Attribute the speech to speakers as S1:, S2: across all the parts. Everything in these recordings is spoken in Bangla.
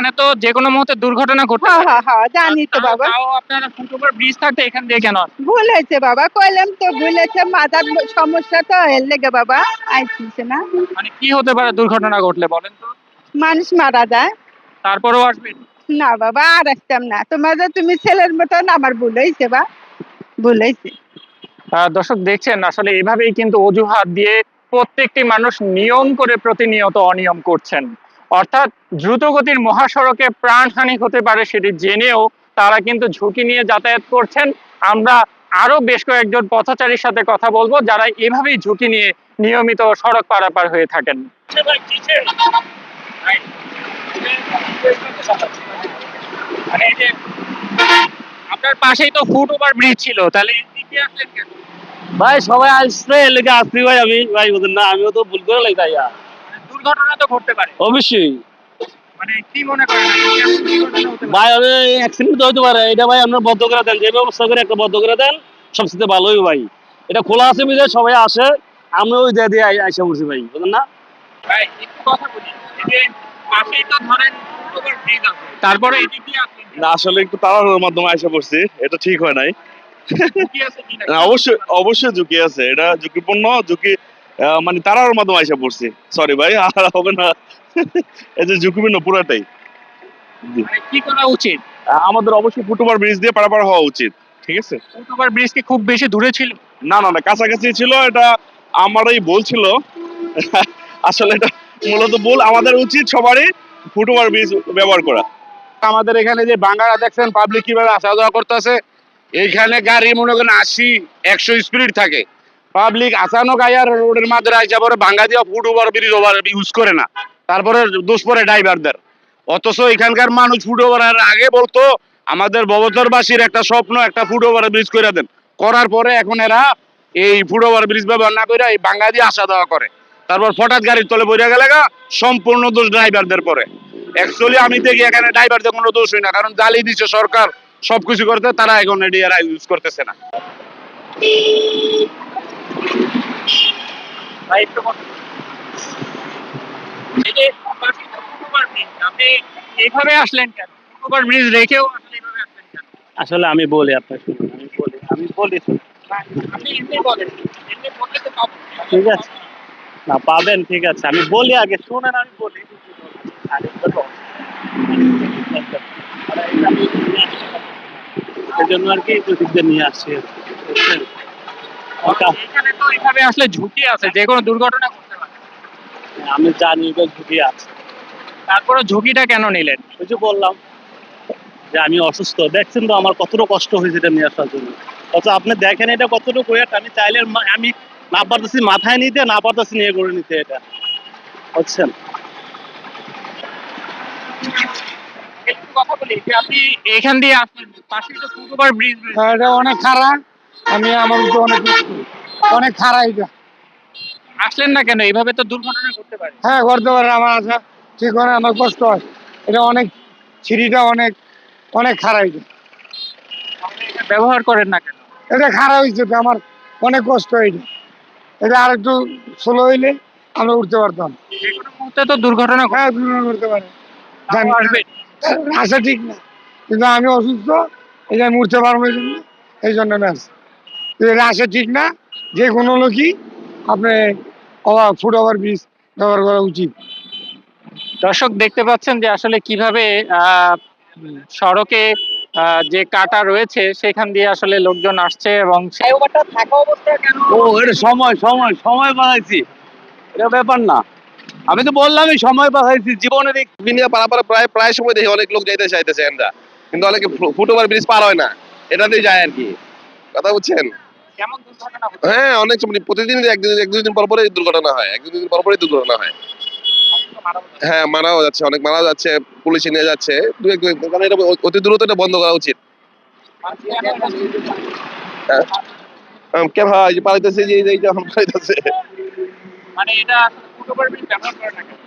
S1: এখানে তো যে কোনো মুহূর্তে দুর্ঘটনা ঘটতে
S2: হ্যাঁ
S1: পারে।
S2: হ্যাঁ হ্যাঁ জানি তো
S1: তাও
S2: বাবা।
S1: তাও আপনারা ফুটওভার ব্রিজ থাকতে এখান দিয়ে কেন আসেন?
S2: ভুল হয়েছে বাবা, কইলাম তো ভুল হয়েছে, মাথার সমস্যা তো এর লেগে বাবা আইছিস না।
S1: মানে কি হতে পারে দুর্ঘটনা ঘটলে বলেন তো?
S2: মানুষ মারা যায়।
S1: তারপরেও আসবেন?
S2: না বাবা আর আসতাম না, তোমাদের তুমি ছেলের মতন, আমার ভুল হয়েছে বা ভুল হয়েছে।
S1: দর্শক দেখছেন আসলে এভাবেই কিন্তু অজুহাত দিয়ে প্রত্যেকটি মানুষ নিয়ম করে প্রতিনিয়ত অনিয়ম করছেন। অর্থাৎ দ্রুতগতির মহাসড়কে প্রাণহানি হতে পারে সেটি জেনেও তারা কিন্তু ঝুঁকি নিয়ে যাতায়াত করছেন। আমরা আরো বেশ কয়েকজন পথচারীর সাথে কথা বলবো যারা এভাবেই ঝুঁকি নিয়ে নিয়মিত সড়ক পারাপার হয়ে থাকেন। মানে এই যে আপনার পাশেই তো ফুটওভার ব্রিজ ছিল, তাহলে এদিকে আসলেন কেন?
S3: ভাই সবাই আসছে লেগে আসছি ভাই, আমি ভাই বুঝেন না, আমিও তো ভুল করে লাগি ভাইয়া।
S1: মানে দুর্ঘটনা তো ঘটতে পারে।
S3: অবশ্যই
S1: মানে কি মনে করেন আপনি কেমন দুর্ঘটনা হতে পারে?
S3: ভাই, আমি অ্যাক্সিডেন্ট হতে পারে, এটা ভাই আপনার বদ্ধ করে দেন, যে ব্যবস্থা করে একটা বদ্ধ করে দেন, সবচেয়ে ভালোই ভাই। এটা খোলা আছে বিধায় সবাই আসে, আমি ওই দিয়ে দিয়ে আইসা পড়ছি ভাই, বুঝেন না।
S1: ভাই একটু কথা বলি, এই যে পাশেই তো ধরেন ফুটওভার ব্রিজ আছে, তারপরে এদিক দিয়ে আসলেন কেন?
S4: না আসলে একটু তাড়াহুড়োর মাধ্যমে আইসা পড়ছি, এটা ঠিক হয় নাই।
S1: ঝুঁকি আছে কিনা?
S4: না, অবশ্যই অবশ্যই ঝুঁকি আছে, এটা ঝুঁকিপূর্ণ ঝুঁকি। মানে তাড়াহুড়োর মাধ্যমে আইসা পড়ছি, সরি ভাই, আর হবে না। এই যে ঝুঁকিপূর্ণ পুরাটাই। জি।
S1: মানে কি করা উচিত?
S4: আমাদের অবশ্যই ফুটওভার ব্রিজ দিয়ে পারাপার হওয়া উচিত, ঠিক আছে।
S1: ফুটওভার ব্রিজ কি খুব বেশি দূরে ছিল?
S4: না না না, কাছাকাছি ছিল, এটা আমারই ভুল ছিল। আসলে এটা মূলত ভুল, আমাদের উচিত সবারই ফুটওভার ব্রিজ ব্যবহার করা।
S5: আমাদের এখানে যে বাঙ্গারা দেখছেন পাবলিক কিভাবে আসা যাওয়া করতেছে, এইখানে গাড়ি মনে করেন 80-100 স্পিড থাকে। পাবলিক আচানক আয়ার রোডের মাঝে আইসা পরে ভাঙ্গা দিয়া foot over bridge over use করে না, তারপরে দোষ পরে ড্রাইভারদের। অথচ এখানকার মানুষ ফুট ওভারের আগে বলতো আমাদের ববতরবাসীর একটা স্বপ্ন, একটা ফুট ওভার ব্রিজ করে দেন। করার পরে এখন এরা এই ফুট ওভার ব্রিজ ব্যবহার না করে এই ভাঙ্গা দিয়ে আসা যাওয়া করে, তারপর হঠাৎ গাড়ির তলে বইরা গেলে সম্পূর্ণ দোষ ড্রাইভারদের পরে। অ্যাকচুয়ালি আমি দেখি এখানে ড্রাইভারদের কোনো দোষ হয় না, কারণ জ্বালিয়ে দিচ্ছে সরকার সবকিছু করতে, তারা এখন এটি এরা ইউজ করতেছে না।
S1: ভাই একটু কথা বলি। এই যে পাশেই তো ফুটওভার ব্রিজ, আপনি এইভাবে আসলেন কেন? ফুটওভার ব্রিজ রেখেও আসলে এইভাবে আসলেন কেন?
S3: আসলে আমি বলি আপনার, শুনুন আমি বলি শুনুন।
S1: আপনি এমনি বলেন, এমনি বললে তো পাবো।
S3: ঠিক আছে, না পাবেন, ঠিক আছে আমি বলি, আগে শুনেন আমি বলি। সেজন্য আর কি প্রতিজ্ঞা নিয়ে আসছি, বুঝছেন?
S1: এখানে তো এইভাবে আসলে ঝুঁকি আছে, যে কোনো দুর্ঘটনা ঘটতে পারে।
S3: আমি জানি যে ঝুঁকি আছে,
S1: তারপরে ঝুঁকিটা কেন নিলেন?
S3: ওই যে বললাম যে আমি অসুস্থ, দেখছেন তো আমার কতটা কষ্ট হয়েছে এটা নিয়ে আসার জন্য। অথচ আপনি দেখেন এটা কতটুকু ওয়েট, আমি চাইলে আমি না পারতেছি মাথায় নিতে, না পারতেছি নিয়ে করে নিতে, এটা বুঝছেন।
S1: একটু কথা বলি যে আপনি এখান দিয়ে আসলেন, পাশেই তো ফুটওভার ব্রিজ রয়েছে।
S6: হ্যাঁ, এটা অনেক খারাপ। আমি আমার তো অনেক অনেক খারাপ এটা।
S1: আসলেন না কেন? এইভাবে তো দুর্ঘটনা ঘটতে পারে।
S6: হ্যাঁ, করতে পারে, আমার আশা ঠিক হয়, আমার কষ্ট হয়। এটা অনেক, সিঁড়িটা অনেক অনেক খারাপ এটা।
S1: আপনি এটা ব্যবহার করেন না কেন?
S6: এটা খারাপ হয়েছে তো, আমার অনেক কষ্ট হয় এটা। এটা আর একটু স্লো হইলে আমরা উঠতে পারতাম।
S1: যে কোনো মুহূর্তে তো দুর্ঘটনা ঘটতে
S6: হ্যাঁ, দুর্ঘটনা করতে পারে, জানি না।
S1: আসবে।
S6: আশা ঠিক না, কিন্তু আমি অসুস্থ, এটা আমি উঠতে পারবো এই জন্য আমি আসছি। এটা আশা ঠিক না, যে কোনো লোকই আপনি ফুট ওভার ব্রিজ ব্যবহার করা উচিত।
S1: দর্শক দেখতে পাচ্ছেন যে আসলে কিভাবে সড়কে যে কাটা রয়েছে সেখান দিয়ে আসলে লোকজন আসছে এবং ফ্লাইওভারটা থাকা অবস্থায় কেন?
S3: ও এটা সময় সময় সময় বাড়াইছি, এটা ব্যাপার না। আমি তো বললামই সময় বাড়াইছি, জীবনের
S4: বিনিয়া পারাপার প্রায় প্রায় সময় দেখি অনেক লোক যাইতে চাইতেছে আমরা, কিন্তু অনেকে ফুটওভার ব্রিজ পার হয় না, এটাতেই যায় আর কি। কথা বুঝছেন?
S1: কেমন দুর্ঘটনা হচ্ছে?
S4: হ্যাঁ, অনেক সময় প্রতিদিন এক দুই দিন পর পরই দুর্ঘটনা হয়, এক দুই দিন পর পরই দুর্ঘটনা হয়। হ্যাঁ, মারাও যাচ্ছে, অনেক মারা যাচ্ছে, পুলিশে নিয়ে যাচ্ছে দু এক দিন। কারণ এটা অতি দ্রুত এটা বন্ধ করা উচিত। কে ভাই যে পালাইতেছে, যে এই যে এখন পালাইতেছে,
S1: মানে এটা ফুটওভার ব্রিজ ব্যবহার করে না কেন?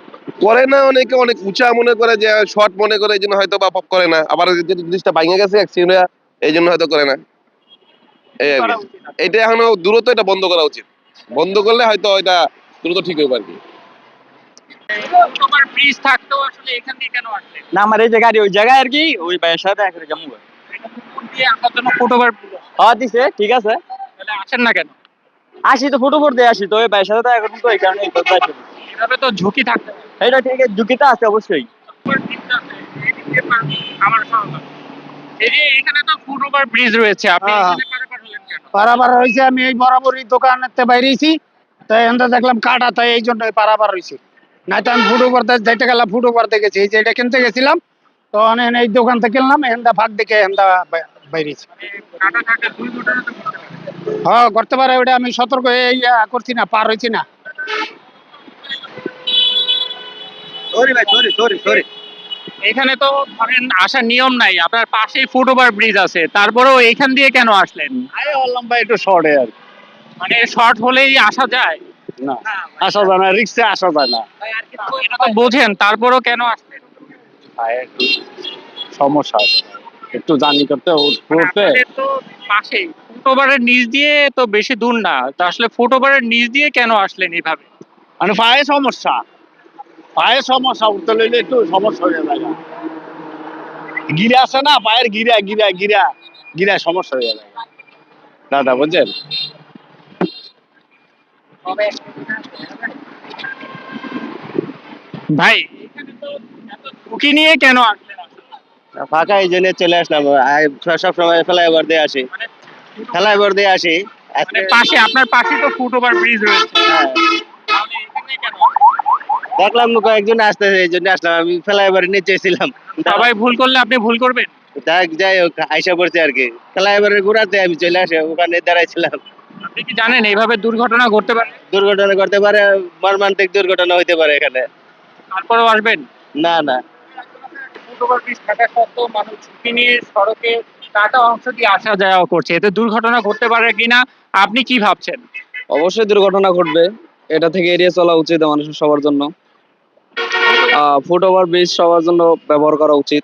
S4: করে না অনেকে, অনেক উঁচা মনে করে, যে শর্ট মনে করে, এই জন্য হয়তো বা পপ করে না। আবার যে জিনিসটা ভাঙে গেছে অ্যাক্সিডেন্ট, এই জন্য হয়তো করে না। এই আর
S1: করা
S4: কি।
S1: উচিত না।
S4: এটা এখনো দ্রুত এটা বন্ধ করা উচিত, বন্ধ করলে হয়তো এটা দ্রুত ঠিক হইবে আর কি।
S1: তোমার ব্রিজ থাকতেও আসলে এখান দিয়ে কেন আসলে?
S7: না আমার এই যে গাড়ি ওই জায়গায় আর কি ওই ভাইয়ের সাথে একসাথে যাবো।
S1: এটা তো ফুট দিয়ে আসার জন্য ফুটওভার ব্রিজ
S7: হ্যাঁ দিছে, ঠিক আছে।
S1: তাহলে আসেন না কেন?
S7: আসি তো ফুটো দিয়ে আসি তো ওই ভাইয়ের সাথে দেখা করুন তো এই কারণে
S1: এভাবে তো ঝুঁকি থাকতে পারে।
S7: এইটা ঠিক আছে, ঝুঁকিটা আছে অবশ্যই।
S1: ফুটওভার ব্রিজটা আছে, এই দিক দিয়ে আমার সহজ। এই যে এখানে তো ফুটওভার ব্রিজ রয়েছে, আপনি
S6: হ্যাঁ।
S1: এখানে পারাপার হলেন কেন?
S6: পারাবার হয়েছে আমি এই বরাবরই দোকানেতে বাইরেছি, তাই এখানটা দেখলাম কাটা, তাই এই জন্য পারাবার হয়েছে। নাই তো আমি ফুটো করতে যাইতে গেলাম, ফুটো করতে গেছি, এই যে এটা কিনতে গেছিলাম, তো অনেক এই দোকান থেকে কিনলাম, এখানটা ফাঁক দেখে এখানটা বাইরেছি।
S1: মানে কাটা থাকলে দুর্ঘটনা তো ঘটতে পারে।
S6: হ্যাঁ করতে পারে, ওটা আমি সতর্ক হয়ে করছি না, পার হয়েছি না।
S1: এখানে তো ধরেন আসার নিয়ম নাই, আপনার পাশেই ফুটওভার ব্রিজ আছে, তারপরেও এখান দিয়ে কেন আসলেন?
S7: আরে বললাম ভাই একটু শর্টে আর কি।
S1: মানে শর্ট হলেই আসা যায়
S7: না আসা যায় না, রিক্সে আসা যায় না।
S1: এটা তো বোঝেন, তারপরেও কেন আসলেন?
S7: ভাই একটু সমস্যা আছে, একটু জার্নি করতে উঠতে।
S1: আপনাদের তো পাশেই ফুটওভারের নিচ দিয়ে তো বেশি দূর না, তো আসলে ফুটওভারের নিচ দিয়ে কেন আসলেন এইভাবে?
S7: মানে পায়ে সমস্যা, পায়ে সমস্যা, উঠতে লইলে একটু সমস্যা হয়ে যায়। গিরা আছে না, পায়ের গিরা গিরা গিরা গিরা সমস্যা হয়ে যায় দাদা, বুঝছেন?
S1: ভাই এখানে তো এত ঝুঁকি নিয়ে কেন আসলেন আসলে?
S7: ফাঁকা এই জন্য চলে আসলাম, সব সময় ফ্লাইওভার দিয়ে আসি,
S1: মানে
S7: ফ্লাইওভার দিয়ে আসি।
S1: মানে পাশে, আপনার পাশে তো ফুটওভার ব্রিজ রয়েছে,
S7: হ্যাঁ,
S1: তাহলে এখানে কেন?
S7: দেখলাম কয়েকজন আসতেছে এই জন্য আসলাম, আমি ফ্লাইওভার নিচে ছিলাম।
S1: সবাই ভুল করলে আপনি ভুল করবেন?
S7: যাই হোক আইসা পড়ছে আর কি, ফ্লাইওভারের ঘোরাতে আমি চলে আসে ওখানে দাঁড়াইছিলাম।
S1: আপনি কি জানেন এইভাবে দুর্ঘটনা ঘটতে পারে?
S7: দুর্ঘটনা করতে পারে, মর্মান্তিক দুর্ঘটনা হইতে পারে এখানে।
S1: তারপরেও আসবেন?
S7: না না,
S1: ফুটওভার ব্রিজ থাকা সত্ত্বেও মানুষ ঝুঁকি নিয়ে সড়কে কাটা অংশ দিয়ে আসা যাওয়া করছে, এতে দুর্ঘটনা ঘটতে পারে কিনা আপনি কি ভাবছেন?
S8: অবশ্যই দুর্ঘটনা ঘটবে, এটা থেকে এড়িয়ে চলা উচিত মানুষের সবার জন্য। ফুটওভার ব্রিজ সবার জন্য ব্যবহার করা উচিত,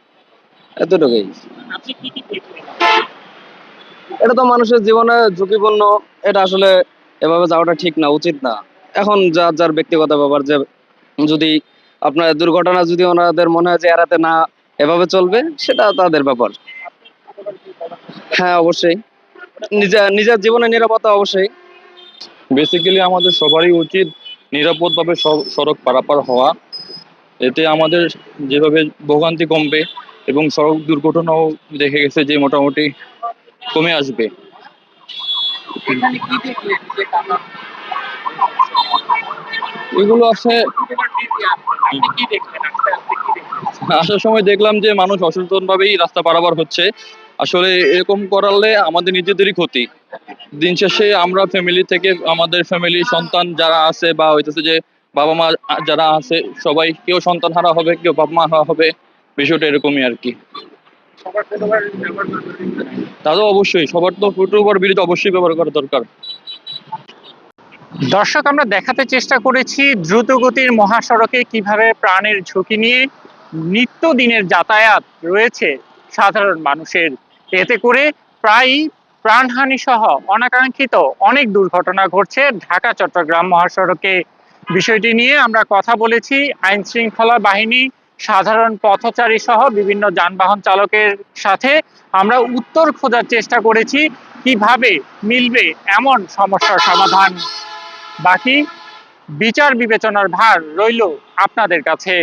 S8: এতটুকুই।
S1: আপনি কি কি দেখলেন?
S8: এটা তো মানুষের জীবনে ঝুঁকিপূর্ণ, এটা আসলে এভাবে যাওয়াটা ঠিক না, উচিত না। এখন যার যার ব্যক্তিগত ব্যাপার, যে যদি আপনার দুর্ঘটনা যদি ওনাদের মনে হয় যে এড়াতে না এভাবে চলবে, সেটা তাদের ব্যাপার। হ্যাঁ অবশ্যই, নিজের জীবনের নিরাপত্তা অবশ্যই।
S9: বেসিক্যালি আমাদের সবারই উচিত নিরাপদভাবে সড়ক পারাপার হওয়া, এতে আমাদের যেভাবে ভোগান্তি কমবে এবং সড়ক দুর্ঘটনাও দেখে গেছে যে মোটামুটি কমে আসবে।
S1: এখানে কি দেখলেন যে কাটা
S9: এগুলো আছে,
S1: ফুটওভার ব্রিজ আপনি কি দেখলেন? আপনি কি দেখলেন?
S9: আসার সময় দেখলাম যে মানুষ অসচেতনভাবেই রাস্তা পারাপার হচ্ছে। আসলে এরকম করালে আমাদের নিজেদেরই ক্ষতি। দিন শেষে আমরা ফ্যামিলি থেকে, আমাদের ফ্যামিলি সন্তান যারা আছে বা হইতেছে যে বাবা মা যারা আছে, সবাই কেউ সন্তান হারা হবে, কেউ বাবা মা হারা হবে, বিষয়টা এরকমই আর কি।
S1: সবার ফুটওভার ব্যবহার করতে
S9: তা তো অবশ্যই সবার তো ফুটওভার ব্রিজ অবশ্যই ব্যবহার করা দরকার।
S1: দর্শক, আমরা দেখাতে চেষ্টা করেছি দ্রুতগতির মহাসড়কে কিভাবে প্রাণের ঝুঁকি নিয়ে নিত্যদিনের যাতায়াত রয়েছে সাধারণ মানুষের, এতে করে প্রায়ই প্রাণহানি সহ অনাকাঙ্ক্ষিত অনেক দুর্ঘটনা ঘটছে ঢাকা চট্টগ্রাম মহাসড়কে। বিষয়টি নিয়ে আমরা কথা বলেছি আইন শৃঙ্খলা বাহিনী, সাধারণ পথচারী সহ বিভিন্ন যানবাহন চালকের সাথে। আমরা উত্তর খোঁজার চেষ্টা করেছি কিভাবে মিলবে এমন সমস্যার সমাধান। বাকি বিচার বিবেচনার ভার রইল আপনাদের কাছে।